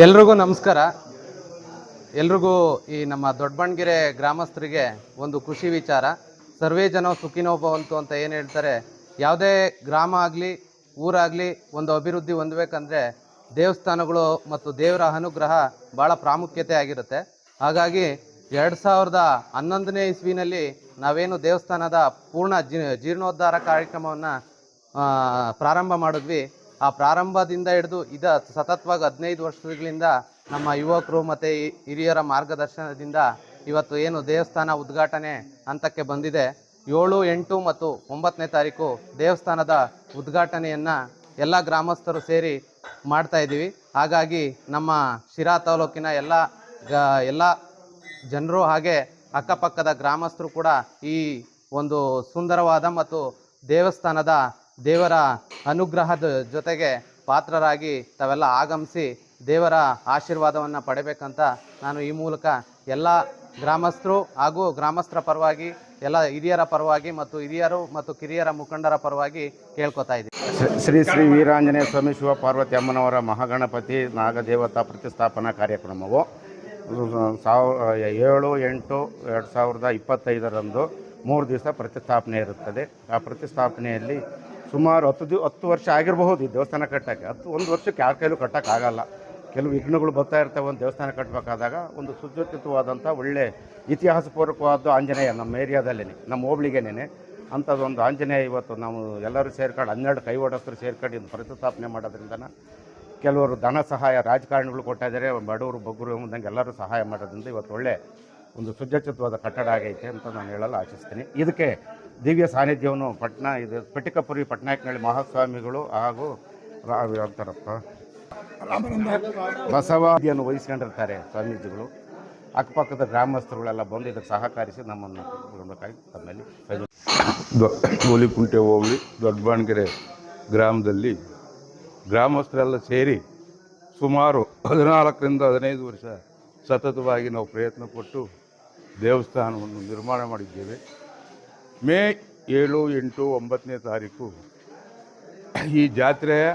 ಎಲ್ರಿಗೂ ನಮಸ್ಕಾರ. ಎಲ್ರಿಗೂ ಈ ನಮ್ಮ ದೊಡ್ಡಬಣ್ಣಗೆರೆ ಗ್ರಾಮಸ್ಥರಿಗೆ ಒಂದು ಖುಷಿ ವಿಚಾರ. ಸರ್ವೇ ಜನ ಸುಖಿನೋ ಭವಂತು ಅಂತ ಏನು ಹೇಳ್ತಾರೆ, ಯಾವುದೇ ಗ್ರಾಮ ಆಗಲಿ ಊರಾಗಲಿ ಒಂದು ಅಭಿವೃದ್ಧಿ ಹೊಂದಬೇಕಂದ್ರೆ ದೇವಸ್ಥಾನಗಳು ಮತ್ತು ದೇವರ ಅನುಗ್ರಹ ಭಾಳ ಪ್ರಾಮುಖ್ಯತೆ ಆಗಿರುತ್ತೆ. ಹಾಗಾಗಿ 2011ನೇ ಇಸ್ವಿನಲ್ಲಿ ನಾವೇನು ದೇವಸ್ಥಾನದ ಪೂರ್ಣ ಜೀರ್ಣೋದ್ಧಾರ ಕಾರ್ಯಕ್ರಮವನ್ನು ಪ್ರಾರಂಭ ಮಾಡಿದ್ವಿ. ಆ ಪ್ರಾರಂಭದಿಂದ ಹಿಡಿದು ಸತತವಾಗಿ 15 ವರ್ಷಗಳಿಂದ ನಮ್ಮ ಯುವಕರು ಮತ್ತು ಹಿರಿಯರ ಮಾರ್ಗದರ್ಶನದಿಂದ ಇವತ್ತು ಏನು ದೇವಸ್ಥಾನ ಉದ್ಘಾಟನೆ ಹಂತಕ್ಕೆ ಬಂದಿದೆ. 7, 8 ಮತ್ತು 9ನೇ ತಾರೀಕು ದೇವಸ್ಥಾನದ ಉದ್ಘಾಟನೆಯನ್ನು ಎಲ್ಲ ಗ್ರಾಮಸ್ಥರು ಸೇರಿ ಮಾಡ್ತಾಯಿದ್ದೀವಿ. ಹಾಗಾಗಿ ನಮ್ಮ ಶಿರಾ ತಾಲೂಕಿನ ಎಲ್ಲ ಜನರು ಹಾಗೆ ಅಕ್ಕಪಕ್ಕದ ಗ್ರಾಮಸ್ಥರು ಕೂಡ ಈ ಒಂದು ಸುಂದರವಾದ ಮತ್ತು ದೇವರ ಅನುಗ್ರಹದ ಜೊತೆಗೆ ಪಾತ್ರರಾಗಿ ತಾವೆಲ್ಲ ಆಗಮಿಸಿ ದೇವರ ಆಶೀರ್ವಾದವನ್ನು ಪಡೆಬೇಕಂತ ನಾನು ಈ ಮೂಲಕ ಎಲ್ಲ ಗ್ರಾಮಸ್ಥರು ಹಾಗೂ ಗ್ರಾಮಸ್ಥರ ಪರವಾಗಿ ಎಲ್ಲ ಹಿರಿಯರ ಪರವಾಗಿ ಮತ್ತು ಹಿರಿಯರು ಮತ್ತು ಕಿರಿಯರ ಮುಖಂಡರ ಪರವಾಗಿ ಕೇಳ್ಕೊತಾ ಇದ್ದೀನಿ. ಶ್ರೀ ಶ್ರೀ ವೀರಾಂಜನೇಯ ಸ್ವಾಮಿ ಶಿವಪಾರ್ವತಿ ಅಮ್ಮನವರ ಮಹಾಗಣಪತಿ ನಾಗದೇವತಾ ಪ್ರತಿಷ್ಠಾಪನಾ ಕಾರ್ಯಕ್ರಮವು 7/8/2025 3 ದಿವಸ ಪ್ರತಿಷ್ಠಾಪನೆ ಇರುತ್ತದೆ. ಆ ಪ್ರತಿಷ್ಠಾಪನೆಯಲ್ಲಿ ಸುಮಾರು 10 ವರ್ಷ ಆಗಿರಬಹುದು ಈ ದೇವಸ್ಥಾನ ಕಟ್ಟೋಕ್ಕೆ. 1 ವರ್ಷಕ್ಕೆ ಯಾರ ಕೈಲೂ ಕಟ್ಟೋಕ್ಕಾಗಲ್ಲ. ಕೆಲವು ವಿಘ್ನಗಳು ಬರ್ತಾ ಇರ್ತವೆ. ಒಂದು ದೇವಸ್ಥಾನ ಕಟ್ಟಬೇಕಾದಾಗ ಒಂದು ಸುಸಜ್ಜಿತವಾದಂಥ ಒಳ್ಳೆ ಇತಿಹಾಸಪೂರ್ವಕವಾದ ಆಂಜನೇಯ ನಮ್ಮ ಏರಿಯಾದಲ್ಲೇ, ನಮ್ಮ ಹೋಬಳಿಗೇನೆ ಅಂಥದ್ದೊಂದು ಆಂಜನೇಯ ಇವತ್ತು ನಾವು ಎಲ್ಲರೂ ಸೇರ್ಕೊಂಡು 12 ಕೈವಾಡಸ್ಥರು ಸೇರ್ಕೊಂಡು ಇದು ಪ್ರತಿಷ್ಠಾಪನೆ ಮಾಡೋದ್ರಿಂದ ಕೆಲವರು ಧನ ಸಹಾಯ ರಾಜಕಾರಣಿಗಳು ಕೊಡ್ತಾ ಇದ್ದಾರೆ, ಬಡವರು ಬಗ್ಗರು ಎಂಬುದಂಗೆ ಎಲ್ಲರೂ ಸಹಾಯ ಮಾಡೋದ್ರಿಂದ ಇವತ್ತು ಒಳ್ಳೆ ಒಂದು ಸುಸಜ್ಜಿತವಾದ ಕಟ್ಟಡ ಆಗೈತೆ ಅಂತ ನಾನು ಹೇಳಲು ಆಶಿಸ್ತೀನಿ. ಇದಕ್ಕೆ ದಿವ್ಯ ಸಾನ್ನಿಧ್ಯವನ್ನು ಪಟ್ಟಿಕಪುರಿ ಪಟ್ನಾಯಕನಹಳ್ಳಿ ಮಹಾಸ್ವಾಮಿಗಳು ಹಾಗೂ ಬಸವಾದಿಯನ್ನು ವಹಿಸ್ಕೊಂಡಿರ್ತಾರೆ ಸ್ವಾಮೀಜಿಗಳು. ಅಕ್ಕಪಕ್ಕದ ಗ್ರಾಮಸ್ಥರುಗಳೆಲ್ಲ ಬಂದು ಇದಕ್ಕೆ ಸಹಕರಿಸಿ ನಮ್ಮನ್ನು ಕೊಡಬೇಕಾಗಿ ತಮ್ಮಲ್ಲಿ ಗೋಲಿಕುಂಟೆ ಹೋಬಳಿ ದೊಡ್ಡಬಣ್ಣಗೆರೆ ಗ್ರಾಮದಲ್ಲಿ ಗ್ರಾಮಸ್ಥರೆಲ್ಲ ಸೇರಿ ಸುಮಾರು 14ರಿಂದ 15 ವರ್ಷ ಸತತವಾಗಿ ನಾವು ಪ್ರಯತ್ನ ಪಟ್ಟು ದೇವಸ್ಥಾನವನ್ನು ನಿರ್ಮಾಣ ಮಾಡಿದ್ದೇವೆ. ಮೇ 7, 8, 9ನೇ ತಾರೀಕು ಈ ಜಾತ್ರೆಯ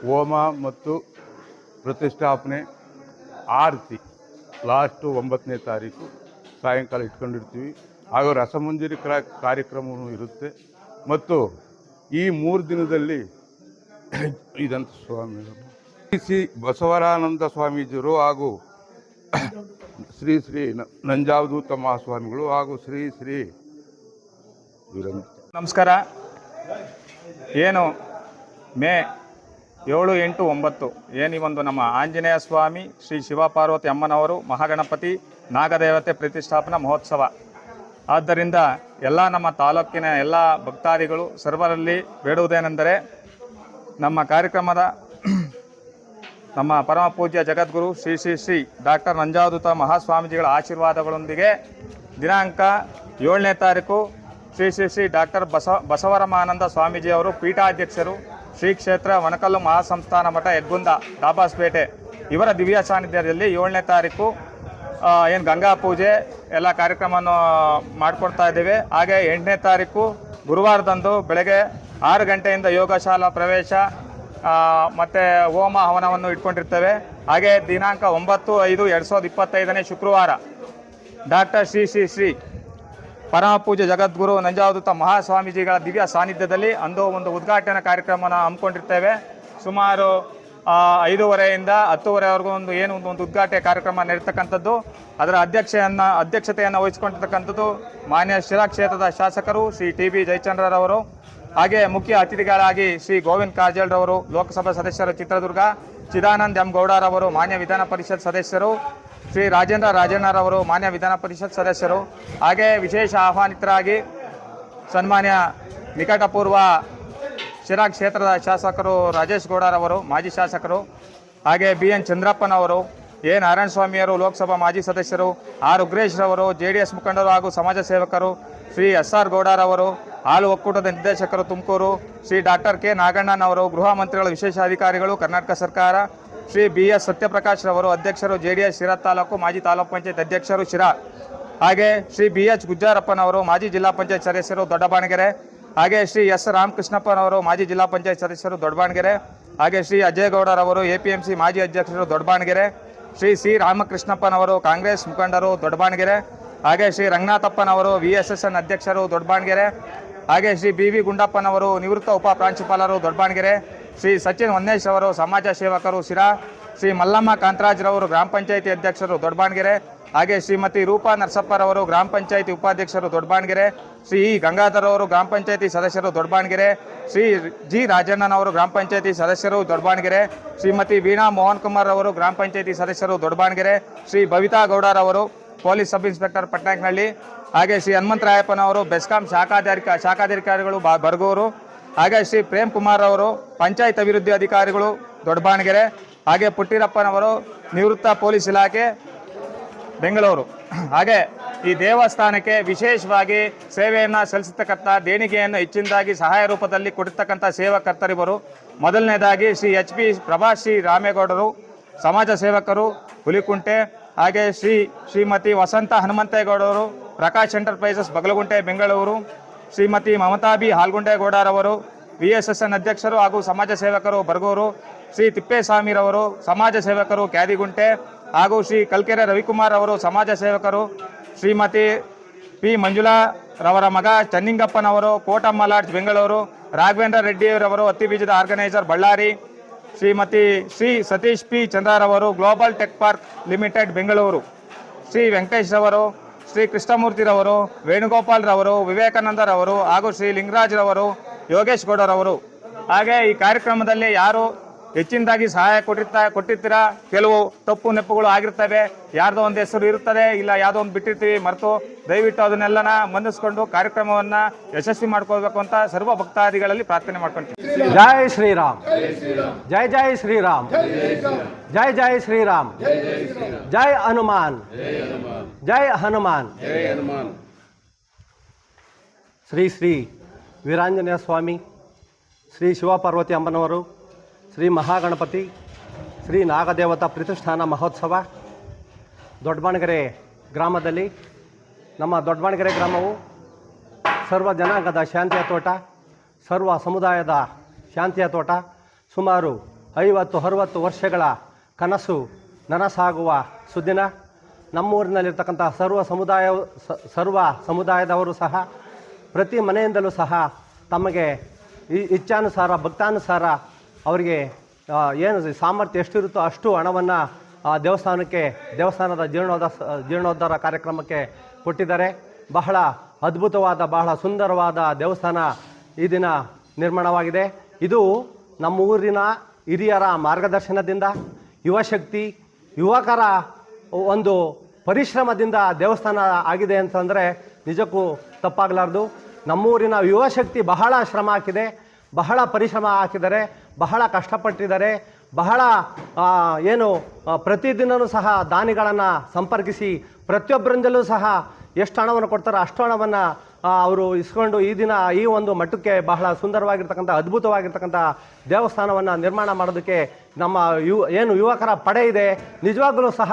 ಹೋಮ ಮತ್ತು ಪ್ರತಿಷ್ಠಾಪನೆ ಆರತಿ ಲಾಸ್ಟು 9ನೇ ತಾರೀಕು ಸಾಯಂಕಾಲ ಇಟ್ಕೊಂಡಿರ್ತೀವಿ. ಹಾಗೂ ರಸಮಂಜರಿ ಕಾರ್ಯಕ್ರಮವೂ ಇರುತ್ತೆ. ಮತ್ತು ಈ 3 ದಿನದಲ್ಲಿ ಇದಂತ ಸ್ವಾಮಿಗಳು ಶ್ರೀ ಬಸವರಾನಂದ ಸ್ವಾಮೀಜಿಯರು ಹಾಗೂ ಶ್ರೀ ಶ್ರೀ ನಂಜಾವಧೂತ ಮಹಾಸ್ವಾಮಿಗಳು ಹಾಗೂ ಶ್ರೀ ಶ್ರೀ ನಮಸ್ಕಾರ. ಏನು ಮೇ 7, 8, 9 ಏನು ಈ ಒಂದು ನಮ್ಮ ಆಂಜನೇಯ ಸ್ವಾಮಿ ಶ್ರೀ ಶಿವಪಾರ್ವತಿ ಅಮ್ಮನವರು ಮಹಾಗಣಪತಿ ನಾಗದೇವತೆ ಪ್ರತಿಷ್ಠಾಪನಾ ಮಹೋತ್ಸವ. ಆದ್ದರಿಂದ ಎಲ್ಲ ನಮ್ಮ ತಾಲೂಕಿನ ಎಲ್ಲ ಭಕ್ತಾದಿಗಳು ಸರ್ವರಲ್ಲಿ ಬೇಡುವುದೇನೆಂದರೆ ನಮ್ಮ ಕಾರ್ಯಕ್ರಮದ ನಮ್ಮ ಪರಮ ಪೂಜ್ಯ ಜಗದ್ಗುರು ಶ್ರೀ ಶ್ರೀ ಶ್ರೀ ಡಾಕ್ಟರ್ ನಂಜಾವಧೂತ ಮಹಾಸ್ವಾಮೀಜಿಗಳ ಆಶೀರ್ವಾದಗಳೊಂದಿಗೆ ದಿನಾಂಕ 7ನೇ ತಾರೀಕು ಶ್ರೀ ಶ್ರೀ ಶ್ರೀ ಡಾಕ್ಟರ್ ಬಸವರಮಾನಂದ ಸ್ವಾಮೀಜಿಯವರು ಪೀಠಾಧ್ಯಕ್ಷರು, ಶ್ರೀ ಕ್ಷೇತ್ರ ವನಕಲ್ಲು ಮಹಾಸಂಸ್ಥಾನ ಮಠ ಹೆಗ್ಗುಂದ ದಾಬಾಸ್ಪೇಟೆ ಇವರ ದಿವ್ಯ ಸಾನ್ನಿಧ್ಯದಲ್ಲಿ 7ನೇ ತಾರೀಕು ಏನು ಗಂಗಾ ಪೂಜೆ ಎಲ್ಲ ಕಾರ್ಯಕ್ರಮವನ್ನು ಮಾಡಿಕೊಡ್ತಾ ಇದ್ದೇವೆ. ಹಾಗೆ 8ನೇ ತಾರೀಕು ಗುರುವಾರದಂದು ಬೆಳಗ್ಗೆ 6 ಗಂಟೆಯಿಂದ ಯೋಗಶಾಲಾ ಪ್ರವೇಶ ಮತ್ತು ಹೋಮ ಹವನವನ್ನು ಇಟ್ಕೊಂಡಿರ್ತೇವೆ. ಹಾಗೆ ದಿನಾಂಕ 9/5/2025 ಶುಕ್ರವಾರ ಡಾಕ್ಟರ್ ಶ್ರೀ ಶ್ರೀ ಶ್ರೀ ಪರಮ ಪೂಜ್ಯ ಜಗದ್ಗುರು ನಂಜಾವಧೂತ ಮಹಾಸ್ವಾಮೀಜಿಗಳ ದಿವ್ಯ ಸಾನ್ನಿಧ್ಯದಲ್ಲಿ ಅಂದು ಒಂದು ಉದ್ಘಾಟನಾ ಕಾರ್ಯಕ್ರಮನ ಹಮ್ಮಿಕೊಂಡಿರ್ತೇವೆ. ಸುಮಾರು 5:30ಯಿಂದ 10:30ವರೆಗೂ ಒಂದು ಉದ್ಘಾಟನೆ ಕಾರ್ಯಕ್ರಮ ನಡೀತಕ್ಕಂಥದ್ದು. ಅದರ ಅಧ್ಯಕ್ಷತೆಯನ್ನು ವಹಿಸಿಕೊಂಡಿರ್ತಕ್ಕಂಥದ್ದು ಮಾನ್ಯ ಶಿರಾ ಕ್ಷೇತ್ರದ ಶಾಸಕರು ಶ್ರೀ TB ಜಯಚಂದ್ರರವರು. ಹಾಗೆ ಮುಖ್ಯ ಅತಿಥಿಗಳಾಗಿ ಶ್ರೀ ಗೋವಿಂದ್ ಕಾರಜೋಳರವರು, ಲೋಕಸಭಾ ಸದಸ್ಯರು ಚಿತ್ರದುರ್ಗ, ಚಿದಾನಂದ್ ಎಂ ಗೌಡರವರು ಮಾನ್ಯ ವಿಧಾನ ಪರಿಷತ್ ಸದಸ್ಯರು, ಶ್ರೀ ರಾಜೇಂದ್ರ ರಾಜಣ್ಣರವರು ಮಾನ್ಯ ವಿಧಾನ ಪರಿಷತ್ ಸದಸ್ಯರು. ಹಾಗೆ ವಿಶೇಷ ಆಹ್ವಾನಿತರಾಗಿ ಸನ್ಮಾನ್ಯ ನಿಕಟಪೂರ್ವ ಶಿರಾ ಕ್ಷೇತ್ರದ ಶಾಸಕರು ರಾಜೇಶ್ ಗೌಡರವರು ಮಾಜಿ ಶಾಸಕರು, ಹಾಗೆ BN ಚಂದ್ರಪ್ಪನವರು, A ನಾರಾಯಣಸ್ವಾಮಿಯವರು ಲೋಕಸಭಾ ಮಾಜಿ ಸದಸ್ಯರು, R ಉಗ್ರೇಶ್ರವರು JDS ಮುಖಂಡರು ಹಾಗೂ ಸಮಾಜ ಸೇವಕರು, ಶ್ರೀ SR ಗೌಡರವರು ಹಾಲು ಒಕ್ಕೂಟದ ನಿರ್ದೇಶಕರು ತುಮಕೂರು, ಶ್ರೀ ಡಾಕ್ಟರ್ K ನಾಗಣ್ಣನವರು ಗೃಹ ಮಂತ್ರಿಗಳ ವಿಶೇಷ ಅಧಿಕಾರಿಗಳು ಕರ್ನಾಟಕ ಸರ್ಕಾರ, ಶ್ರೀ BS ಸತ್ಯಪ್ರಕಾಶ್ ರವರು ಅಧ್ಯಕ್ಷರು JDS ಶಿರಾ ತಾಲೂಕು ಮಾಜಿ ತಾಲೂಕು ಪಂಚಾಯತ್ ಅಧ್ಯಕ್ಷರು ಶಿರಾ, ಹಾಗೆ ಶ್ರೀ BH ಗುಜ್ಜಾರಪ್ಪನವರು ಮಾಜಿ ಜಿಲ್ಲಾ ಪಂಚಾಯತ್ ಸದಸ್ಯರು ದೊಡ್ಡಬಾಣಗೆರೆ, ಹಾಗೆ ಶ್ರೀ ಎಸ್ ರಾಮಕೃಷ್ಣಪ್ಪನವರು ಮಾಜಿ ಜಿಲ್ಲಾ ಪಂಚಾಯತ್ ಸದಸ್ಯರು ದೊಡ್ಡಬಾಣಗೆರೆ. ಹಾಗೆ ಶ್ರೀ ಅಜಯ್ ಗೌಡರವರು APMC ಮಾಜಿ ಅಧ್ಯಕ್ಷರು ದೊಡ್ಡಬಾಣಗೆರೆ. ಶ್ರೀ ಸಿ ರಾಮಕೃಷ್ಣಪ್ಪನವರು ಕಾಂಗ್ರೆಸ್ ಮುಖಂಡರು ದೊಡ್ಡಬಾಣಗೆರೆ. ಹಾಗೆ ಶ್ರೀ ರಂಗನಾಥಪ್ಪನವರು VSSN ಅಧ್ಯಕ್ಷರು ದೊಡ್ಡಬಾಣಗೆರೆ. ಹಾಗೆ ಶ್ರೀ BV ಗುಂಡಪ್ಪನವರು ನಿವೃತ್ತ ಉಪ ಪ್ರಾಂಶುಪಾಲರು ದೊಡ್ಡಬಾಣಗೆರೆ. ಶ್ರೀ ಸಚಿನ್ ಹೊನ್ನೇಶ್ ಅವರು ಸಮಾಜ ಸೇವಕರು ಸಿರಾ. ಶ್ರೀ ಮಲ್ಲಮ್ಮ ಕಾಂತರಾಜ್ರವರು ಗ್ರಾಮ ಪಂಚಾಯಿತಿ ಅಧ್ಯಕ್ಷರು ದೊಡ್ಡಬಾಣಗೆರೆ. ಹಾಗೆ ಶ್ರೀಮತಿ ರೂಪಾ ನರಸಪ್ಪರವರು ಗ್ರಾಮ ಪಂಚಾಯಿತಿ ಉಪಾಧ್ಯಕ್ಷರು ದೊಡ್ಡಬಾಣಗೆರೆ. ಶ್ರೀ ಗಂಗಾಧರ್ ಅವರು ಗ್ರಾಮ ಪಂಚಾಯಿತಿ ಸದಸ್ಯರು ದೊಡ್ಡಬಾಣಗೆರೆ. ಶ್ರೀ G ರಾಜಣ್ಣನವರು ಗ್ರಾಮ ಪಂಚಾಯಿತಿ ಸದಸ್ಯರು ದೊಡ್ಡಬಾಣಗೆರೆ. ಶ್ರೀಮತಿ ವೀಣಾ ಮೋಹನ್ ಕುಮಾರ್ ಅವರು ಗ್ರಾಮ ಪಂಚಾಯಿತಿ ಸದಸ್ಯರು ದೊಡ್ಡಬಾಣಗೆರೆ. ಶ್ರೀ ಬಬಿತಾ ಗೌಡರವರು ಪೊಲೀಸ್ ಸಬ್ ಇನ್ಸ್ಪೆಕ್ಟರ್ ಪಟ್ನಾಯಕನಹಳ್ಳಿ. ಹಾಗೆ ಶ್ರೀ ಹನುಮಂತರಾಯಪ್ಪನವರು ಬೆಸ್ಕಾಂ ಶಾಖಾಧಿಕಾರಿಗಳು ಬರಗೂರು. ಹಾಗೆ ಶ್ರೀ ಪ್ರೇಮ್ ಕುಮಾರ್ ಅವರು ಪಂಚಾಯತ್ ಅಭಿವೃದ್ಧಿ ಅಧಿಕಾರಿಗಳು ದೊಡ್ಡಬಾಣಗೆರೆ. ಹಾಗೆ ಪುಟ್ಟಿರಪ್ಪನವರು ನಿವೃತ್ತ ಪೊಲೀಸ್ ಇಲಾಖೆ ಬೆಂಗಳೂರು. ಹಾಗೆ ಈ ದೇವಸ್ಥಾನಕ್ಕೆ ವಿಶೇಷವಾಗಿ ಸೇವೆಯನ್ನು ಸಲ್ಲಿಸತಕ್ಕಂಥ ದೇಣಿಗೆಯನ್ನು ಹೆಚ್ಚಿನದಾಗಿ ಸಹಾಯ ರೂಪದಲ್ಲಿ ಕೊಡಿರ್ತಕ್ಕಂಥ ಸೇವಾಕರ್ತರಿವರು. ಮೊದಲನೇದಾಗಿ ಶ್ರೀ HP ಪ್ರಭಾಸ್ ಶ್ರೀ ರಾಮೇಗೌಡರು ಸಮಾಜ ಸೇವಕರು ಹುಲಿಕುಂಟೆ. ಹಾಗೆ ಶ್ರೀಮತಿ ವಸಂತ ಹನುಮಂತೇಗೌಡರು ಪ್ರಕಾಶ್ ಎಂಟರ್ಪ್ರೈಸಸ್ ಬಗಲಗುಂಟೆ ಬೆಂಗಳೂರು. ಶ್ರೀಮತಿ ಮಮತಾ ಬಿ ಹಾಲ್ಗುಂಡೇಗೌಡರವರು VSSN ಅಧ್ಯಕ್ಷರು ಹಾಗೂ ಸಮಾಜ ಸೇವಕರು ಬರಗೂರು. ಶ್ರೀ ತಿಪ್ಪೇಸ್ವಾಮಿರವರು ಸಮಾಜ ಸೇವಕರು ಕ್ಯಾದಿಗುಂಟೆ. ಹಾಗೂ ಶ್ರೀ ಕಲ್ಕೆರೆ ರವಿಕುಮಾರ್ ಅವರು ಸಮಾಜ ಸೇವಕರು. ಶ್ರೀಮತಿ P ಮಂಜುಳಾ ರವರ ಮಗ ಚನ್ನಿಂಗಪ್ಪನವರು ಕೋಟಮ್ಮ ಲಾಡ್ಜ್ ಬೆಂಗಳೂರು. ರಾಘವೇಂದ್ರ ರೆಡ್ಡಿಯವರವರು ಹತ್ತಿ ಬೀಜದ ಆರ್ಗನೈಸರ್ ಬಳ್ಳಾರಿ. ಶ್ರೀ ಸತೀಶ್ P ಚಂದ್ರರವರು global tech park limited Bengaluru. Shri Venkatesh ರವರು, ಶ್ರೀ ಕೃಷ್ಣಮೂರ್ತಿರವರು, ವೇಣುಗೋಪಾಲ್ ರವರು, ವಿವೇಕಾನಂದರವರು ಹಾಗೂ ಶ್ರೀ ಲಿಂಗರಾಜ್ರವರು, ಯೋಗೇಶ್ ಗೌಡರವರು. ಹಾಗೆ ಈ ಕಾರ್ಯಕ್ರಮದಲ್ಲಿ ಯಾರು ಹೆಚ್ಚಿನದಾಗಿ ಸಹಾಯ ಕೊಟ್ಟಿರ್ತೀರಾ, ಕೆಲವು ತಪ್ಪು ನೆಪ್ಪುಗಳು ಆಗಿರ್ತವೆ, ಯಾರ್ದೋ ಒಂದು ಹೆಸರು ಇರುತ್ತದೆ, ಇಲ್ಲ ಯಾವುದೋ ಒಂದು ಬಿಟ್ಟಿರ್ತೀವಿ ಮರೆತು, ದಯವಿಟ್ಟು ಅದನ್ನೆಲ್ಲನ ಮನ್ನಿಸ್ಕೊಂಡು ಕಾರ್ಯಕ್ರಮವನ್ನು ಯಶಸ್ವಿ ಮಾಡ್ಕೊಳ್ಬೇಕು ಅಂತ ಸರ್ವ ಭಕ್ತಾದಿಗಳಲ್ಲಿ ಪ್ರಾರ್ಥನೆ ಮಾಡ್ಕೊಂತೀವಿ. ಜೈ ಶ್ರೀರಾಮ್, ಜೈ ಜೈ ಶ್ರೀರಾಮ್, ಜೈ ಜೈ ಶ್ರೀರಾಮ್, ಜೈ ಹನುಮಾನ್, ಜೈ ಹನುಮಾನ್. ಶ್ರೀ ಶ್ರೀ ವೀರಾಂಜನೇಯ ಸ್ವಾಮಿ, ಶ್ರೀ ಶಿವಪಾರ್ವತಿ ಅಮ್ಮನವರು, ಶ್ರೀ ಮಹಾಗಣಪತಿ, ಶ್ರೀ ನಾಗದೇವತಾ ಪ್ರತಿಷ್ಠಾನ ಮಹೋತ್ಸವ ದೊಡ್ಡಬಾಣಗೆರೆ ಗ್ರಾಮದಲ್ಲಿ. ನಮ್ಮ ದೊಡ್ಡಬಾಣಗೆರೆ ಗ್ರಾಮವು ಸರ್ವ ಜನಾಂಗದ ಶಾಂತಿಯ ತೋಟ, ಸರ್ವ ಸಮುದಾಯದ ಶಾಂತಿಯ ತೋಟ. ಸುಮಾರು 50-60 ವರ್ಷಗಳ ಕನಸು ನನಸಾಗುವ ಸುದಿನ. ನಮ್ಮೂರಿನಲ್ಲಿರ್ತಕ್ಕಂಥ ಸರ್ವ ಸಮುದಾಯದವರು ಸಹ ಪ್ರತಿ ಮನೆಯಿಂದಲೂ ಸಹ ತಮಗೆ ಇಚ್ಛಾನುಸಾರ ಭಕ್ತಾನುಸಾರ ಅವರಿಗೆ ಏನು ಸಾಮರ್ಥ್ಯ ಎಷ್ಟಿರುತ್ತೋ ಅಷ್ಟು ಹಣವನ್ನು ದೇವಸ್ಥಾನದ ಜೀರ್ಣೋದ್ಧಾರ ಕಾರ್ಯಕ್ರಮಕ್ಕೆ ಕೊಟ್ಟಿದ್ದಾರೆ. ಬಹಳ ಅದ್ಭುತವಾದ, ಬಹಳ ಸುಂದರವಾದ ದೇವಸ್ಥಾನ ಈ ದಿನ ನಿರ್ಮಾಣವಾಗಿದೆ. ಇದು ನಮ್ಮ ಊರಿನ ಹಿರಿಯರ ಮಾರ್ಗದರ್ಶನದಿಂದ, ಯುವಶಕ್ತಿ, ಯುವಕರ ಒಂದು ಪರಿಶ್ರಮದಿಂದ ದೇವಸ್ಥಾನ ಆಗಿದೆ ಅಂತಂದರೆ ನಿಜಕ್ಕೂ ತಪ್ಪಾಗಲಾರ್ದು. ನಮ್ಮೂರಿನ ಯುವಶಕ್ತಿ ಬಹಳ ಶ್ರಮ ಹಾಕಿದೆ, ಬಹಳ ಪರಿಶ್ರಮ ಹಾಕಿದ್ದಾರೆ, ಬಹಳ ಕಷ್ಟಪಟ್ಟಿದ್ದಾರೆ. ಬಹಳ ಪ್ರತಿದಿನವೂ ಸಹ ದಾನಿಗಳನ್ನು ಸಂಪರ್ಕಿಸಿ ಪ್ರತಿಯೊಬ್ಬರಿಂದಲೂ ಸಹ ಎಷ್ಟು ಹಣವನ್ನು ಕೊಡ್ತಾರೋ ಅಷ್ಟು ಹಣವನ್ನು ಅವರು ಇಸ್ಕೊಂಡು ಈ ದಿನ ಈ ಒಂದು ಮಟ್ಟಕ್ಕೆ ಬಹಳ ಸುಂದರವಾಗಿರ್ತಕ್ಕಂಥ ಅದ್ಭುತವಾಗಿರ್ತಕ್ಕಂಥ ದೇವಸ್ಥಾನವನ್ನು ನಿರ್ಮಾಣ ಮಾಡೋದಕ್ಕೆ ನಮ್ಮ ಯುವಕರ ಪಡೆ ಇದೆ. ನಿಜವಾಗಲೂ ಸಹ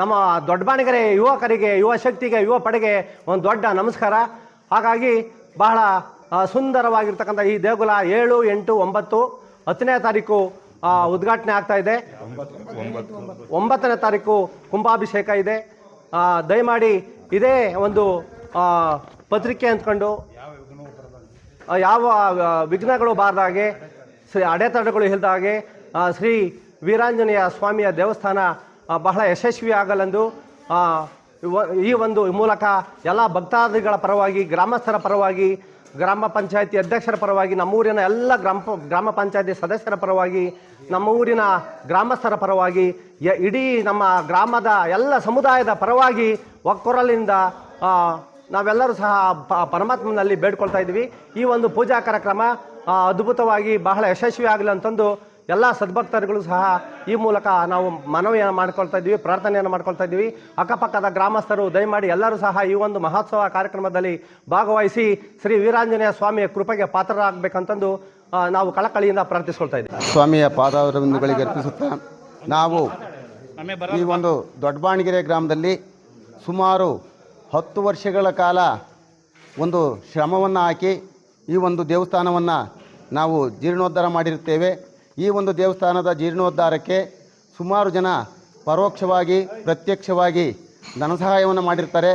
ನಮ್ಮ ದೊಡ್ಡಬಾಣಗೆರೆ ಯುವಕರಿಗೆ, ಯುವಶಕ್ತಿಗೆ, ಯುವ ಪಡೆಗೆ ಒಂದು ದೊಡ್ಡ ನಮಸ್ಕಾರ. ಹಾಗಾಗಿ ಬಹಳ ಸುಂದರವಾಗಿರ್ತಕ್ಕಂಥ ಈ ದೇಗುಲ 7, 8, 9, 10ನೇ ತಾರೀಕು ಉದ್ಘಾಟನೆ ಆಗ್ತಾ ಇದೆ. 9ನೇ ತಾರೀಕು ಕುಂಭಾಭಿಷೇಕ ಇದೆ. ದಯಮಾಡಿ ಇದೇ ಒಂದು ಪತ್ರಿಕೆ ಅಂದ್ಕೊಂಡು ಯಾವ ವಿಘ್ನಗಳು ಬಾರದಾಗೆ, ಅಡೆತಡೆಗಳು ಇಲ್ಲದಾಗೆ ಶ್ರೀ ವೀರಾಂಜನೇಯ ಸ್ವಾಮಿಯ ದೇವಸ್ಥಾನ ಬಹಳ ಯಶಸ್ವಿ ಆಗಲೆಂದು ಈ ಒಂದು ಮೂಲಕ ಎಲ್ಲ ಭಕ್ತಾದಿಗಳ ಪರವಾಗಿ, ಗ್ರಾಮಸ್ಥರ ಪರವಾಗಿ, ಗ್ರಾಮ ಪಂಚಾಯತಿ ಅಧ್ಯಕ್ಷರ ಪರವಾಗಿ, ನಮ್ಮೂರಿನ ಎಲ್ಲ ಗ್ರಾಮ ಪಂಚಾಯತಿ ಸದಸ್ಯರ ಪರವಾಗಿ, ನಮ್ಮ ಊರಿನ ಗ್ರಾಮಸ್ಥರ ಪರವಾಗಿ, ಇಡೀ ನಮ್ಮ ಗ್ರಾಮದ ಎಲ್ಲ ಸಮುದಾಯದ ಪರವಾಗಿ ಒಕ್ಕೊರಲಿನಿಂದ ನಾವೆಲ್ಲರೂ ಸಹ ಪರಮಾತ್ಮನಲ್ಲಿ ಬೇಡ್ಕೊಳ್ತಾ ಇದ್ದೀವಿ. ಈ ಒಂದು ಪೂಜಾ ಕಾರ್ಯಕ್ರಮ ಅದ್ಭುತವಾಗಿ ಬಹಳ ಯಶಸ್ವಿ ಆಗಲಿ ಅಂತಂದು ಎಲ್ಲ ಸದ್ಭಕ್ತರುಗಳು ಸಹ ಈ ಮೂಲಕ ನಾವು ಮನವಿಯನ್ನು ಮಾಡ್ಕೊಳ್ತಾ ಇದ್ದೀವಿ, ಪ್ರಾರ್ಥನೆಯನ್ನು ಮಾಡ್ಕೊಳ್ತಾ ಇದ್ದೀವಿ. ಅಕ್ಕಪಕ್ಕದ ಗ್ರಾಮಸ್ಥರು ದಯಮಾಡಿ ಎಲ್ಲರೂ ಸಹ ಈ ಒಂದು ಮಹೋತ್ಸವ ಕಾರ್ಯಕ್ರಮದಲ್ಲಿ ಭಾಗವಹಿಸಿ ಶ್ರೀ ವೀರಾಂಜನೇಯ ಸ್ವಾಮಿಯ ಕೃಪೆಗೆ ಪಾತ್ರರಾಗಬೇಕಂತಂದು ನಾವು ಕಳಕಳಿಯಿಂದ ಪ್ರಾರ್ಥಿಸ್ಕೊಳ್ತಾ ಇದ್ದೀವಿ. ಸ್ವಾಮಿಯ ಪಾದಾರವಿಂದಗಳಿಗೆ ಅರ್ಪಿಸುತ್ತಾ ನಾವು ಈ ಒಂದು ದೊಡ್ಡಬಾಣಗೆರೆ ಗ್ರಾಮದಲ್ಲಿ ಸುಮಾರು 10 ವರ್ಷಗಳ ಕಾಲ ಒಂದು ಶ್ರಮವನ್ನು ಹಾಕಿ ಈ ಒಂದು ದೇವಸ್ಥಾನವನ್ನು ನಾವು ಜೀರ್ಣೋದ್ಧಾರ ಮಾಡಿರುತ್ತೇವೆ. ಈ ಒಂದು ದೇವಸ್ಥಾನದ ಜೀರ್ಣೋದ್ಧಾರಕ್ಕೆ ಸುಮಾರು ಜನ ಪರೋಕ್ಷವಾಗಿ ಪ್ರತ್ಯಕ್ಷವಾಗಿ ಧನ ಸಹಾಯವನ್ನು ಮಾಡಿರ್ತಾರೆ.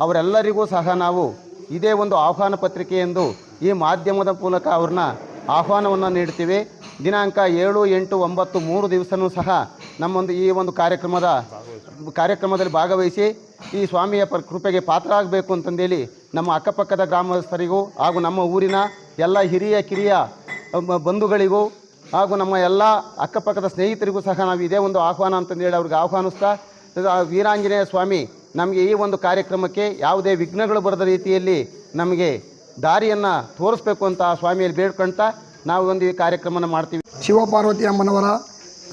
ಅವರೆಲ್ಲರಿಗೂ ಸಹ ನಾವು ಇದೇ ಒಂದು ಆಹ್ವಾನ ಪತ್ರಿಕೆ ಎಂದು ಈ ಮಾಧ್ಯಮದ ಮೂಲಕ ಅವ್ರನ್ನ ಆಹ್ವಾನವನ್ನು ನೀಡ್ತೀವಿ. ದಿನಾಂಕ 7, 8, 9 3 ದಿವಸವೂ ಸಹ ನಮ್ಮೊಂದು ಈ ಒಂದು ಕಾರ್ಯಕ್ರಮದಲ್ಲಿ ಭಾಗವಹಿಸಿ ಈ ಸ್ವಾಮಿಯ ಕೃಪೆಗೆ ಪಾತ್ರರಾಗಬೇಕು ಅಂತಂದೇಳಿ ನಮ್ಮ ಅಕ್ಕಪಕ್ಕದ ಗ್ರಾಮಸ್ಥರಿಗೂ ಹಾಗೂ ನಮ್ಮ ಊರಿನ ಎಲ್ಲ ಹಿರಿಯ ಕಿರಿಯ ಬಂಧುಗಳಿಗೂ ಹಾಗೂ ನಮ್ಮ ಎಲ್ಲ ಅಕ್ಕಪಕ್ಕದ ಸ್ನೇಹಿತರಿಗೂ ಸಹ ನಾವು ಇದೇ ಒಂದು ಆಹ್ವಾನ ಅಂತಂದೇಳಿ ಅವ್ರಿಗೆ ಆಹ್ವಾನಿಸ್ತಾ ವೀರಾಂಜನೇಯ ಸ್ವಾಮಿ ನಮಗೆ ಈ ಒಂದು ಕಾರ್ಯಕ್ರಮಕ್ಕೆ ಯಾವುದೇ ವಿಘ್ನಗಳು ಬರದ ರೀತಿಯಲ್ಲಿ ನಮಗೆ ದಾರಿಯನ್ನು ತೋರಿಸ್ಬೇಕು ಅಂತ ಸ್ವಾಮಿಯಲ್ಲಿ ಬೇಡ್ಕೊಳ್ತಾ ನಾವು ಒಂದು ಈ ಕಾರ್ಯಕ್ರಮವನ್ನು ಮಾಡ್ತೀವಿ. ಶಿವಪಾರ್ವತಿ ಅಮ್ಮನವರ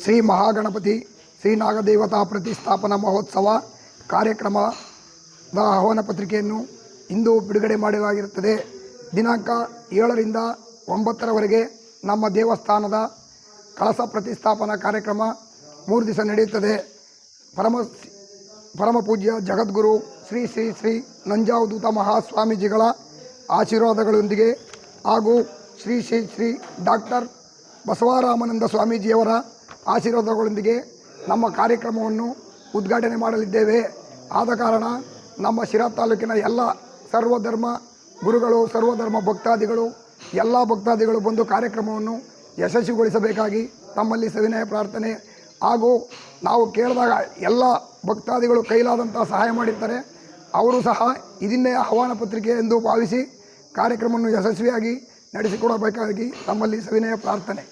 ಶ್ರೀ ಮಹಾಗಣಪತಿ ಶ್ರೀ ನಾಗದೇವತಾ ಪ್ರತಿಷ್ಠಾಪನಾ ಮಹೋತ್ಸವ ಕಾರ್ಯಕ್ರಮದ ಆಹ್ವಾನ ಪತ್ರಿಕೆಯನ್ನು ಇಂದು ಬಿಡುಗಡೆ ಮಾಡಲಾಗಿರುತ್ತದೆ. ದಿನಾಂಕ 7ರಿಂದ 9ರವರೆಗೆ ನಮ್ಮ ದೇವಸ್ಥಾನದ ಕಳಸ ಪ್ರತಿಷ್ಠಾಪನಾ ಕಾರ್ಯಕ್ರಮ 3 ದಿವಸ ನಡೆಯುತ್ತದೆ. ಪರಮ ಪೂಜ್ಯ ಜಗದ್ಗುರು ಶ್ರೀ ಶ್ರೀ ಶ್ರೀ ನಂಜಾವಧೂತ ಮಹಾಸ್ವಾಮೀಜಿಗಳ ಆಶೀರ್ವಾದಗಳೊಂದಿಗೆ ಹಾಗೂ ಶ್ರೀ ಶ್ರೀ ಶ್ರೀ ಡಾಕ್ಟರ್ ಬಸವರಾಮಾನಂದ ಸ್ವಾಮೀಜಿಯವರ ಆಶೀರ್ವಾದಗಳೊಂದಿಗೆ ನಮ್ಮ ಕಾರ್ಯಕ್ರಮವನ್ನು ಉದ್ಘಾಟನೆ ಮಾಡಲಿದ್ದೇವೆ. ಆದ ಕಾರಣ ನಮ್ಮ ಶಿರಾ ತಾಲೂಕಿನ ಎಲ್ಲ ಸರ್ವಧರ್ಮ ಗುರುಗಳು, ಸರ್ವಧರ್ಮ ಭಕ್ತಾದಿಗಳು, ಎಲ್ಲ ಭಕ್ತಾದಿಗಳು ಬಂದು ಕಾರ್ಯಕ್ರಮವನ್ನು ಯಶಸ್ವಿಗೊಳಿಸಬೇಕಾಗಿ ತಮ್ಮಲ್ಲಿ ಸವಿನಯ ಪ್ರಾರ್ಥನೆ. ಹಾಗೂ ನಾವು ಕೇಳಿದಾಗ ಎಲ್ಲ ಭಕ್ತಾದಿಗಳು ಕೈಲಾದಂಥ ಸಹಾಯ ಮಾಡಿರ್ತಾರೆ. ಅವರು ಸಹ ಇದನ್ನೇ ಆಹ್ವಾನ ಪತ್ರಿಕೆ ಎಂದು ಭಾವಿಸಿ ಕಾರ್ಯಕ್ರಮವನ್ನು ಯಶಸ್ವಿಯಾಗಿ ನಡೆಸಿಕೊಡಬೇಕಾಗಿ ತಮ್ಮಲ್ಲಿ ಸವಿನಯ ಪ್ರಾರ್ಥನೆ.